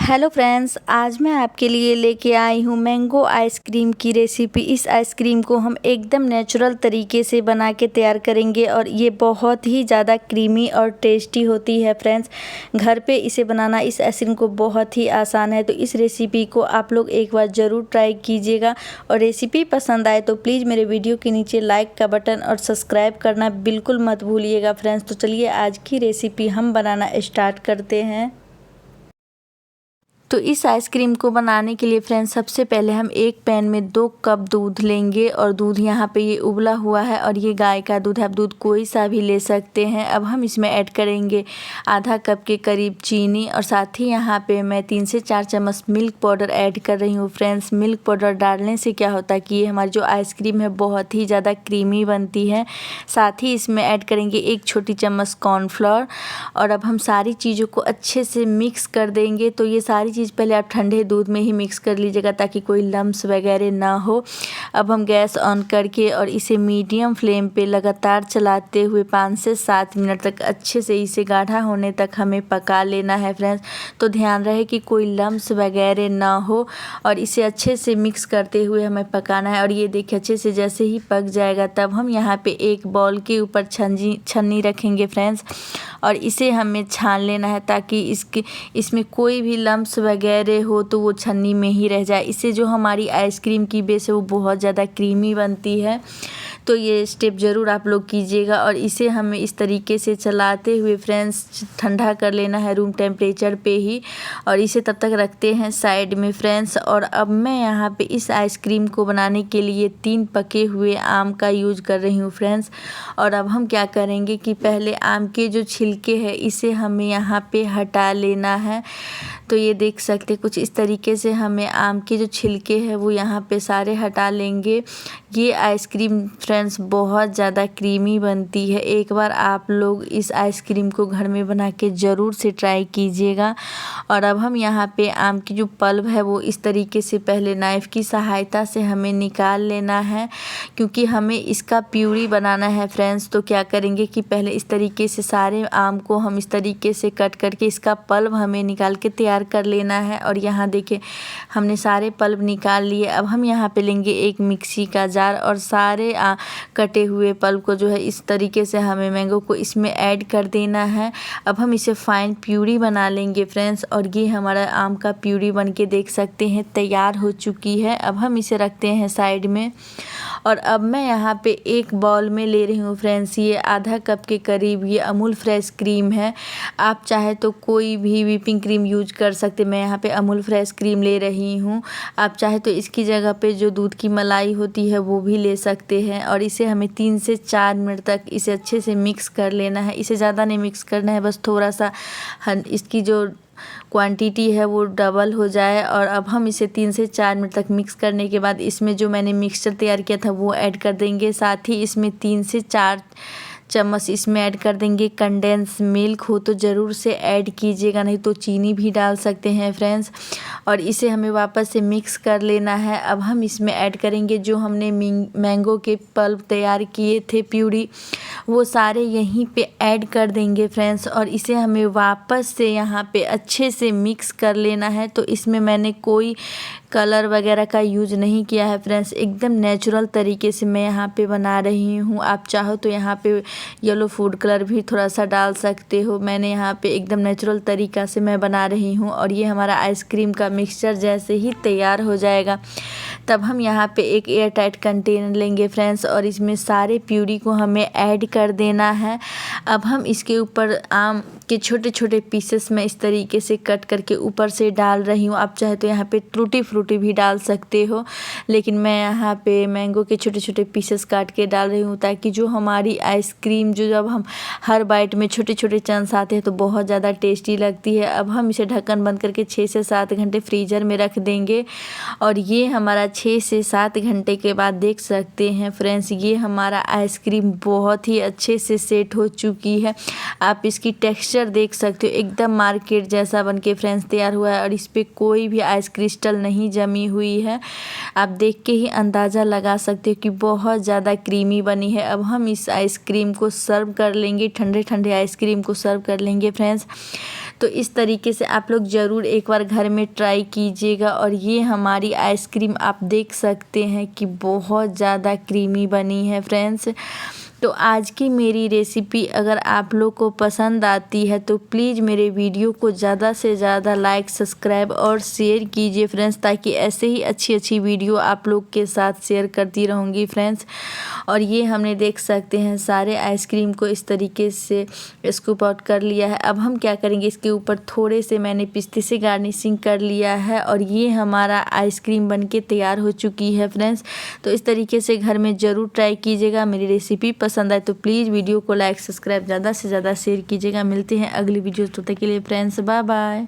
Hello friends, आज मैं आपके लिए लेके आई हूँ मैंगो आइसक्रीम की रेसिपी। इस आइसक्रीम को हम एकदम नेचुरल तरीके से बना के तैयार करेंगे और ये बहुत ही ज़्यादा क्रीमी और टेस्टी होती है। फ्रेंड्स, घर पे इसे बनाना इस आइसक्रीम को बहुत ही आसान है, तो इस रेसिपी को आप लोग एक बार ज़रूर ट्राई कीजिएगा। और रेसिपी पसंद आए तो प्लीज़ मेरे वीडियो के नीचे लाइक का बटन और सब्सक्राइब करना बिल्कुल मत भूलिएगा। फ्रेंड्स, तो चलिए आज की रेसिपी हम बनाना स्टार्ट करते हैं। तो इस आइसक्रीम को बनाने के लिए फ्रेंड्स, सबसे पहले हम एक पैन में 2 कप दूध लेंगे और दूध यहाँ पे ये उबला हुआ है और ये गाय का दूध है। आप दूध कोई सा भी ले सकते हैं। अब हम इसमें ऐड करेंगे आधा कप के करीब चीनी और साथ ही यहाँ पे मैं 3 से 4 चम्मच मिल्क पाउडर ऐड कर रही हूँ। फ्रेंड्स, मिल्क पाउडर डालने से क्या होता है कि ये हमारी जो आइसक्रीम है बहुत ही ज़्यादा क्रीमी बनती है। साथ ही इसमें ऐड करेंगे 1 छोटी चम्मच कॉर्नफ्लोर और अब हम सारी चीज़ों को अच्छे से मिक्स कर देंगे। तो ये सारी पहले आप ठंडे दूध में ही मिक्स कर लीजिएगा ताकि कोई लम्स वगैरह ना हो। अब हम गैस ऑन करके और इसे मीडियम फ्लेम पे लगातार चलाते हुए 5 से 7 मिनट तक अच्छे से इसे गाढ़ा होने तक हमें पका लेना है। फ्रेंड्स, तो ध्यान रहे कि कोई लम्स वगैरह ना हो और इसे अच्छे से मिक्स करते हुए हमें पकाना है। और ये देखिए अच्छे से जैसे ही पक जाएगा तब हम यहाँ पे एक बाउल के ऊपर छन्नी रखेंगे फ्रेंड्स, और इसे हमें छान लेना है ताकि इसमें कोई भी लम्स वगैरह हो तो वो छन्नी में ही रह जाए। इससे जो हमारी आइसक्रीम की बेस है वो बहुत ज़्यादा क्रीमी बनती है। तो ये स्टेप ज़रूर आप लोग कीजिएगा और इसे हमें इस तरीके से चलाते हुए फ्रेंड्स ठंडा कर लेना है रूम टेम्परेचर पे ही, और इसे तब तक रखते हैं साइड में फ्रेंड्स। और अब मैं यहाँ पे इस आइसक्रीम को बनाने के लिए 3 पके हुए आम का यूज कर रही हूँ फ्रेंड्स। और अब हम क्या करेंगे कि पहले आम के जो छिलके हैं इसे हमें यहाँ पे हटा लेना है। तो ये देख सकते कुछ इस तरीके से हमें आम के जो छिलके हैं वो यहाँ पे सारे हटा लेंगे। ये आइसक्रीम फ्रेंड्स बहुत ज़्यादा क्रीमी बनती है। एक बार आप लोग इस आइसक्रीम को घर में बना के ज़रूर से ट्राई कीजिएगा। और अब हम यहाँ पे आम की जो पल्प है वो इस तरीके से पहले नाइफ़ की सहायता से हमें निकाल लेना है, क्योंकि हमें इसका प्यूरी बनाना है फ्रेंड्स। तो क्या करेंगे कि पहले इस तरीके से सारे आम को हम इस तरीके से कट करके इसका पल्प हमें निकाल के तैयार कर लेना है। और यहाँ देखिए हमने सारे पल्प निकाल लिए। अब हम यहाँ पे लेंगे एक मिक्सी का जार और सारे कटे हुए पल्प को जो है इस तरीके से हमें मैंगो को इसमें ऐड कर देना है। अब हम इसे फाइन प्यूरी बना लेंगे फ्रेंड्स। और ये हमारा आम का प्यूरी बन के देख सकते हैं तैयार हो चुकी है। अब हम इसे रखते हैं साइड में। और अब मैं यहाँ पे एक बाउल में ले रही हूँ फ्रेंड्स, ये आधा कप के करीब ये अमूल फ्रेश क्रीम है। आप चाहे तो कोई भी व्हिपिंग क्रीम यूज कर सकते। मैं यहाँ पे अमूल फ्रेश क्रीम ले रही हूँ। आप चाहे तो इसकी जगह पे जो दूध की मलाई होती है वो भी ले सकते हैं। और इसे हमें 3 से 4 मिनट तक इसे अच्छे से मिक्स कर लेना है। इसे ज़्यादा नहीं मिक्स करना है, बस थोड़ा सा इसकी जो क्वांटिटी है वो डबल हो जाए। और अब हम इसे 3 से 4 मिनट तक मिक्स करने के बाद इसमें जो मैंने मिक्सचर तैयार किया था वो ऐड कर देंगे। साथ ही इसमें 3 से 4 चम्मच इसमें ऐड कर देंगे कंडेंस मिल्क। हो तो ज़रूर से ऐड कीजिएगा, नहीं तो चीनी भी डाल सकते हैं फ्रेंड्स। और इसे हमें वापस से मिक्स कर लेना है। अब हम इसमें ऐड करेंगे जो हमने मैंगो के पल्प तैयार किए थे प्यूरी, वो सारे यहीं पे ऐड कर देंगे फ्रेंड्स। और इसे हमें वापस से यहाँ पे अच्छे से मिक्स कर लेना है। तो इसमें मैंने कोई कलर वगैरह का यूज नहीं किया है फ्रेंड्स, एकदम नेचुरल तरीके से मैं यहाँ पे बना रही हूँ। आप चाहो तो यहाँ पे येलो फूड कलर भी थोड़ा सा डाल सकते हो। मैंने यहाँ पे एकदम नेचुरल तरीका से मैं बना रही हूँ। और ये हमारा आइसक्रीम का मिक्सचर जैसे ही तैयार हो जाएगा तब हम यहाँ पे एक एयर टाइट कंटेनर लेंगे फ्रेंड्स और इसमें सारे प्यूरी को हमें ऐड कर देना है। अब हम इसके ऊपर आम के छोटे छोटे पीसेस में इस तरीके से कट करके ऊपर से डाल रही हूँ। आप चाहे तो यहाँ पे टूटी फ्रूटी भी डाल सकते हो, लेकिन मैं यहाँ पे मैंगो के छोटे छोटे पीसेस काट के डाल रही हूँ ताकि जो हमारी आइसक्रीम जो जब हम हर बाइट में छोटे छोटे चंक्स आते हैं तो बहुत ज़्यादा टेस्टी लगती है। अब हम इसे ढक्कन बंद करके 6 से 7 घंटे फ्रीज़र में रख देंगे। और ये हमारा 6 से 7 घंटे के बाद देख सकते हैं फ्रेंड्स, ये हमारा आइसक्रीम बहुत ही अच्छे से सेट हो चुकी है। आप इसकी टेक्सचर देख सकते हो, एकदम मार्केट जैसा बनके फ्रेंड्स तैयार हुआ है और इस पर कोई भी आइस क्रिस्टल नहीं जमी हुई है। आप देख के ही अंदाज़ा लगा सकते हो कि बहुत ज़्यादा क्रीमी बनी है। अब हम इस आइसक्रीम को सर्व कर लेंगे, ठंडे ठंडे आइसक्रीम को सर्व कर लेंगे फ्रेंड्स। तो इस तरीके से आप लोग ज़रूर एक बार घर में ट्राई कीजिएगा। और ये हमारी आइसक्रीम आप देख सकते हैं कि बहुत ज़्यादा क्रीमी बनी है फ्रेंड्स। तो आज की मेरी रेसिपी अगर आप लोग को पसंद आती है तो प्लीज़ मेरे वीडियो को ज़्यादा से ज़्यादा लाइक, सब्सक्राइब और शेयर कीजिए फ्रेंड्स, ताकि ऐसे ही अच्छी अच्छी वीडियो आप लोग के साथ शेयर करती रहूँगी फ्रेंड्स। और ये हमने देख सकते हैं सारे आइसक्रीम को इस तरीके से स्कूप आउट कर लिया है। अब हम क्या करेंगे, इसके ऊपर थोड़े से मैंने पिस्ते से गार्निशिंग कर लिया है और ये हमारा आइसक्रीम बनके तैयार हो चुकी है फ्रेंड्स। तो इस तरीके से घर में ज़रूर ट्राई कीजिएगा। मेरी रेसिपी पसंद आए तो प्लीज़ वीडियो को लाइक, सब्सक्राइब ज़्यादा से ज़्यादा शेयर कीजिएगा। मिलते हैं अगली वीडियो, तब तक के लिए फ्रेंड्स बाय बाय।